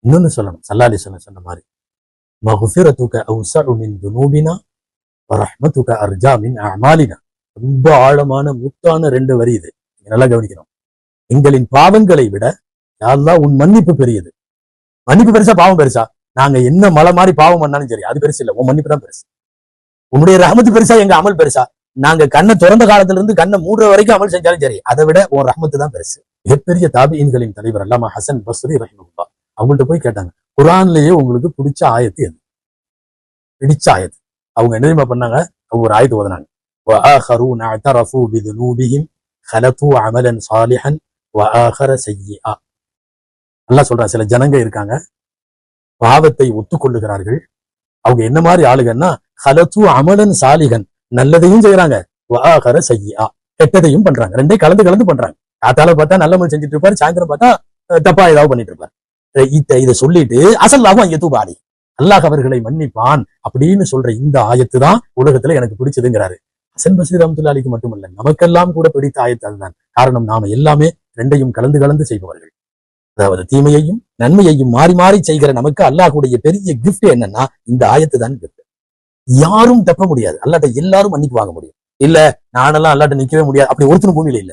இன்னொன்னு சொல்லணும், ஸல்லல்லாஹு அலைஹி வஸல்லம் சொன்ன மாதிரி, மஃபிரத்துக அவ்ஸஉ மின் துனூபினா வ ரஹ்மத்துக அர்ஜா மின் அஅமாலினா. ரொம்ப ஆழமான முத்தான 2 வரி இது, நல்லா கவனிக்கணும். எங்களின் பாவங்களை விட யா அல்லாஹ் உன் மன்னிப்பு பெரியது. மன்னிப்பு பெருசா பாவம் பெருசா? நாங்க என்ன மலை மாதிரி பாவம் பண்ணாலும் சரி, அது பெருசு இல்ல, உன் மன்னிப்பு தான் பெருசு. உன்னுடைய ரஹமத்து பெருசா, எங்க அமல் பெருசா? நாங்க கண்ணை திறந்த காலத்துல இருந்து கண்ணை மூடுற வரைக்கும் அமல் செஞ்சாலும் சரி, அதை விட உன் ரஹமத்து தான் பெருசு. மிகப்பெரிய தாபிஈன்களின் தலைவர் அல்லாமா ஹசன் பஸ்ரி ரஹிமஹுல்லாஹ் அவங்கள்ட்ட போய் கேட்டாங்க, குர்ஆன்லயே உங்களுக்கு பிடிச்ச ஆயத்து எது? பிடிச்ச ஆயத்து. அவங்க என்ன தெரியுமா பண்ணாங்க? அவங்க ஒரு ஆயத்து ஓதுனாங்க. وآخرون اعترفوا بذنوبهم خلطوا عملا صالحا وآخر سيئا. அல்லாஹ் சொல்றான், சில ஜனங்க இருக்காங்க, பாவத்தை ஒத்துக்கொள்ளுகிறார்கள். அவங்க என்ன மாதிரி ஆளுங்கன்னா, ஹலத்து அமலன் சாலிகன், நல்லதையும் செய்யறாங்க, வஆகர சய்யிஆ, கெட்டதையும் பண்றாங்க. ரெண்டையும் கலந்து கலந்து பண்றாங்க. காத்தால பார்த்தா நல்ல மாதிரி செஞ்சுட்டு இருப்பாரு, சாயந்தரம் பார்த்தா தப்பா ஏதாவது பண்ணிட்டு இருப்பாரு. இதை சொல்லிட்டு அசல்லாகும் அங்கே தூபாடி, அல்லாஹ் அவர்களை மன்னிப்பான் அப்படின்னு சொல்ற இந்த ஆயத்து தான் உலகத்துல எனக்கு பிடிச்சதுங்கிறாரு. ஹசன் பஸ்ரி ரஹ்மத்துல்லாஹி அலைஹி மட்டுமல்ல, நமக்கெல்லாம் கூட பிடித்த ஆயத்து அதுதான். காரணம், நாம எல்லாமே ரெண்டையும் கலந்து கலந்து செய்பவர்கள். அதாவது தீமையையும் நன்மையையும் மாறி மாறி செய்கிற நமக்கு அல்லாஹ்வுடைய பெரிய கிஃப்ட் என்னன்னா, இந்த ஆயத்து தான் கிஃப்ட். யாரும் தப்ப முடியாது, அல்லாஹ்ட்ட எல்லாரும் மன்னிப்பு வாங்க முடியும். இல்ல நானெல்லாம் அல்லாஹ்ட்ட நிக்கவே முடியாது அப்படி ஒருத்தரும் பூமியில இல்ல.